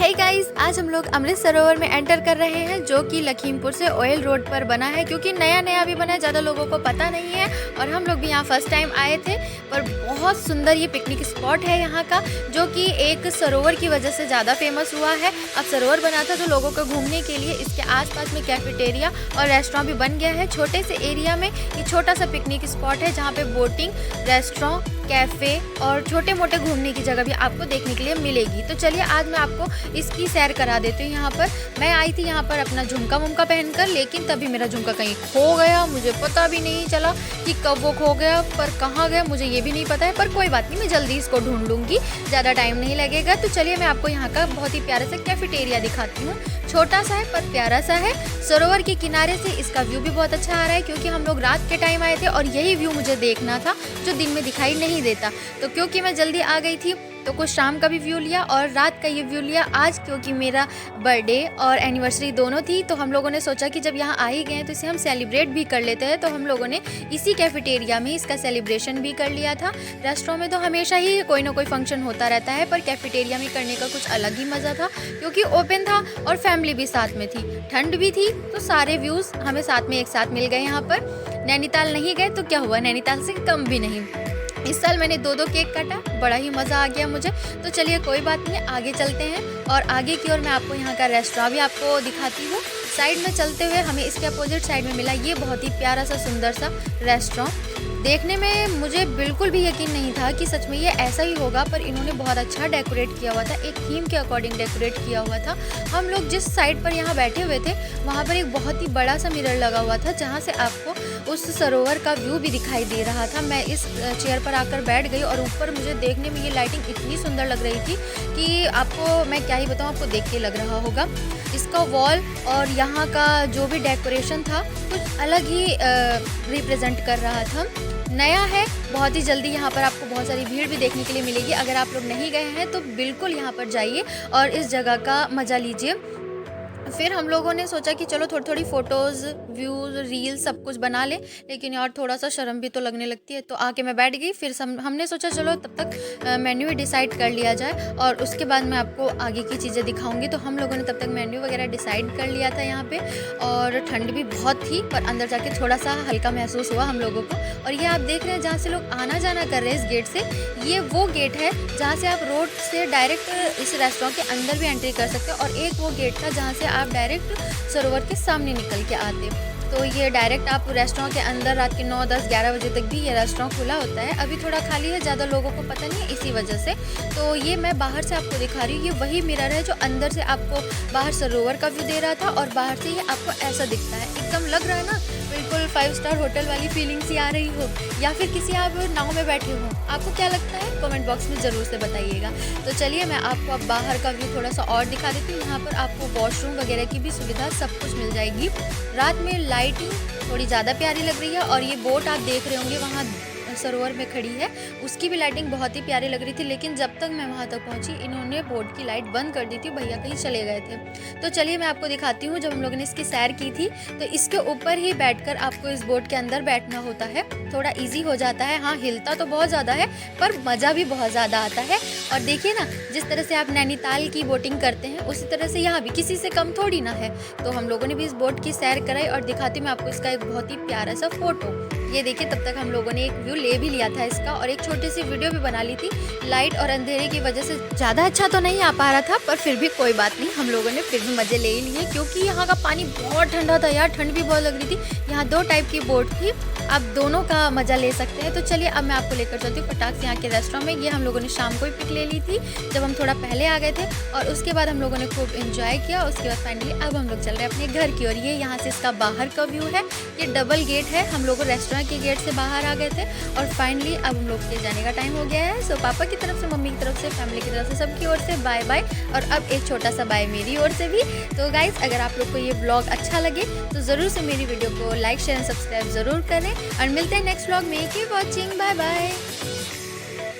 Hey guys, आज हम लोग अमृत सरोवर में एंटर कर रहे हैं जो कि लखीमपुर से ओयल रोड पर बना है, क्योंकि नया अभी बना है, ज़्यादा लोगों को पता नहीं है। और हम लोग भी यहाँ फर्स्ट टाइम आए थे। पर बहुत सुंदर ये पिकनिक स्पॉट है यहाँ का, जो कि एक सरोवर की वजह से ज़्यादा फेमस हुआ है। अब सरोवर बना था तो लोगों को घूमने के लिए इसके आसपास में कैफेटेरिया और रेस्टोरेंट भी बन गया है। छोटे से एरिया में ये छोटा सा पिकनिक स्पॉट है जहाँ पे बोटिंग, रेस्टोरेंट, कैफ़े और छोटे मोटे घूमने की जगह भी आपको देखने के लिए मिलेगी। तो चलिए आज मैं आपको इसकी सैर करा देती हूँ। यहाँ पर मैं आई थी यहाँ पर अपना झुमका वुमका पहनकर, लेकिन तभी मेरा झुमका कहीं खो गया। मुझे पता भी नहीं चला कि कब वो खो गया, पर कहाँ गया मुझे ये भी नहीं पता है। पर कोई बात नहीं, मैं जल्दी इसको ढूंढ लूँगी, ज़्यादा टाइम नहीं लगेगा। तो चलिए मैं आपको यहाँ का बहुत ही प्यारा सा कैफेटेरिया दिखाती हूँ। छोटा सा है पर प्यारा सा है। सरोवर के किनारे से इसका व्यू भी बहुत अच्छा आ रहा है, क्योंकि हम लोग रात के टाइम आए थे और यही व्यू मुझे देखना था जो दिन में दिखाई नहीं देता। तो क्योंकि मैं जल्दी आ गई थी तो कुछ शाम का भी व्यू लिया और रात का ये व्यू लिया आज, क्योंकि मेरा बर्थडे और एनिवर्सरी दोनों थी। तो हम लोगों ने सोचा कि जब यहाँ आ ही गए तो इसे हम सेलिब्रेट भी कर लेते हैं। तो हम लोगों ने इसी कैफेटेरिया में इसका सेलिब्रेशन भी कर लिया था। रेस्टोरेंट में तो हमेशा ही कोई ना कोई फंक्शन होता रहता है, पर कैफेटेरिया में करने का कुछ अलग ही मज़ा था, क्योंकि ओपन था और फैमिली भी साथ में थी, ठंड भी थी। तो सारे व्यूज़ हमें साथ में एक साथ मिल गए। यहाँ पर नैनीताल नहीं गए तो क्या हुआ, नैनीताल से कम भी नहीं। इस साल मैंने 2 केक काटा, बड़ा ही मज़ा आ गया मुझे। तो चलिए कोई बात नहीं, आगे चलते हैं और आगे की ओर मैं आपको यहाँ का रेस्टोरेंट भी आपको दिखाती हूँ। साइड में चलते हुए हमें इसके अपोजिट साइड में मिला ये बहुत ही प्यारा सा सुंदर सा रेस्टोरेंट। देखने में मुझे बिल्कुल भी यकीन नहीं था कि सच में ये ऐसा ही होगा, पर इन्होंने बहुत अच्छा डेकोरेट किया हुआ था, एक थीम के अकॉर्डिंग डेकोरेट किया हुआ था। हम लोग जिस साइड पर यहाँ बैठे हुए थे वहाँ पर एक बहुत ही बड़ा सा मिरर लगा हुआ था, जहाँ से आपको उस सरोवर का व्यू भी दिखाई दे रहा था। मैं इस चेयर पर आकर बैठ गई और ऊपर मुझे देखने में ये लाइटिंग इतनी सुंदर लग रही थी कि आपको मैं क्या ही बताऊँ, आपको देख के लग रहा होगा। इसका वॉल और यहाँ का जो भी डेकोरेशन था कुछ अलग ही रिप्रेजेंट कर रहा था। नया है, बहुत ही जल्दी यहाँ पर आपको बहुत सारी भीड़ भी देखने के लिए मिलेगी। अगर आप लोग नहीं गए हैं तो बिल्कुल यहाँ पर जाइए और इस जगह का मज़ा लीजिए। फिर हम लोगों ने सोचा कि चलो थोड़ी फ़ोटोज़, व्यूज़, रील सब कुछ बना ले, लेकिन यार थोड़ा सा शर्म भी तो लगने लगती है। तो आके मैं बैठ गई। फिर हमने सोचा चलो तब तक मेन्यू ही डिसाइड कर लिया जाए और उसके बाद मैं आपको आगे की चीज़ें दिखाऊंगी। तो हम लोगों ने तब तक मेन्यू वगैरह डिसाइड कर लिया था यहाँ पे। और ठंड भी बहुत थी, पर अंदर जाके थोड़ा सा हल्का महसूस हुआ हम लोगों को। और ये आप देख रहे हैं जहाँ से लोग आना जाना कर रहे हैं इस गेट से, ये वो गेट है जहाँ से आप रोड से डायरेक्ट इस रेस्टोरेंट के अंदर भी एंट्री कर सकते हो। और एक वो गेट था जहाँ से आप डायरेक्ट सरोवर के सामने निकल के आते। तो ये डायरेक्ट आप रेस्टोरेंट के अंदर रात के 9, 10, 11 बजे तक भी ये रेस्टोरेंट खुला होता है। अभी थोड़ा खाली है, ज़्यादा लोगों को पता नहीं है इसी वजह से। तो ये मैं बाहर से आपको दिखा रही हूँ, ये वही मिरर है जो अंदर से आपको बाहर सरोवर का व्यू दे रहा था और बाहर से ये आपको ऐसा दिखता है। एकदम लग रहा है ना, बिल्कुल 5 स्टार होटल वाली फीलिंग सी आ रही हो, या फिर किसी आप नाव में बैठे हो। आपको क्या लगता है कमेंट बॉक्स में ज़रूर से बताइएगा। तो चलिए मैं आपको अब बाहर का व्यू थोड़ा सा और दिखा देती हूँ। यहाँ पर आपको वॉशरूम वगैरह की भी सुविधा सब कुछ मिल जाएगी। रात में लाइटिंग थोड़ी ज़्यादा प्यारी लग रही है। और ये बोट आप देख रहे होंगे वहाँ सरोवर में खड़ी है, उसकी भी लाइटिंग बहुत ही प्यारी लग रही थी। लेकिन जब तक मैं वहाँ तक पहुँची इन्होंने बोट की लाइट बंद कर दी थी, भैया कहीं चले गए थे। तो चलिए मैं आपको दिखाती हूँ। जब हम लोगों ने इसकी सैर की थी तो इसके ऊपर ही बैठकर आपको इस बोट के अंदर बैठना होता है। थोड़ा ईजी हो जाता है। हाँ, हिलता तो बहुत ज़्यादा है पर मज़ा भी बहुत ज़्यादा आता है। और देखिए ना, जिस तरह से आप नैनीताल की बोटिंग करते हैं उसी तरह से यहाँ भी किसी से कम थोड़ी ना है। तो हम लोगों ने भी इस बोट की सैर कराई और दिखाती हूँ मैं आपको इसका एक बहुत ही प्यारा सा फोटो। ये देखिए, तब तक हम लोगों ने एक व्यू ले भी लिया था इसका और एक छोटी सी वीडियो भी बना ली थी। लाइट और अंधेरे की वजह से ज़्यादा अच्छा तो नहीं आ पा रहा था, पर फिर भी कोई बात नहीं, हम लोगों ने फिर भी मज़े ले ही लिए, क्योंकि यहाँ का पानी बहुत ठंडा था यार, ठंड भी बहुत लग रही थी। यहाँ 2 टाइप की बोट थी, आप दोनों का मज़ा ले सकते हैं। तो चलिए अब मैं आपको लेकर चलती हूँ फटाक से यहाँ के रेस्टोरेंट में। ये हम लोगों ने शाम को ही पिक ले ली थी जब हम थोड़ा पहले आ गए थे, और उसके बाद हम लोगों ने खूब एंजॉय किया। उसके बाद फाइनली अब हम लोग चल रहे हैं अपने घर की ओर। ये यहाँ से इसका बाहर का व्यू है। ये डबल गेट है, हम लोग रेस्टोरेंट के गेट से बाहर आ गए थे और फाइनली अब हम लोग के जाने का टाइम हो गया है। सो पापा की तरफ से, मम्मी की तरफ से, फैमिली की तरफ से, सबकी ओर से बाय बाय। और अब एक छोटा सा बाय मेरी ओर से भी। तो गाइस, अगर आप लोग को ये व्लॉग अच्छा लगे तो ज़रूर से मेरी वीडियो को लाइक, शेयर एंड सब्सक्राइब ज़रूर करें और मिलते हैं नेक्स्ट व्लॉग में। Keep watching, bye bye.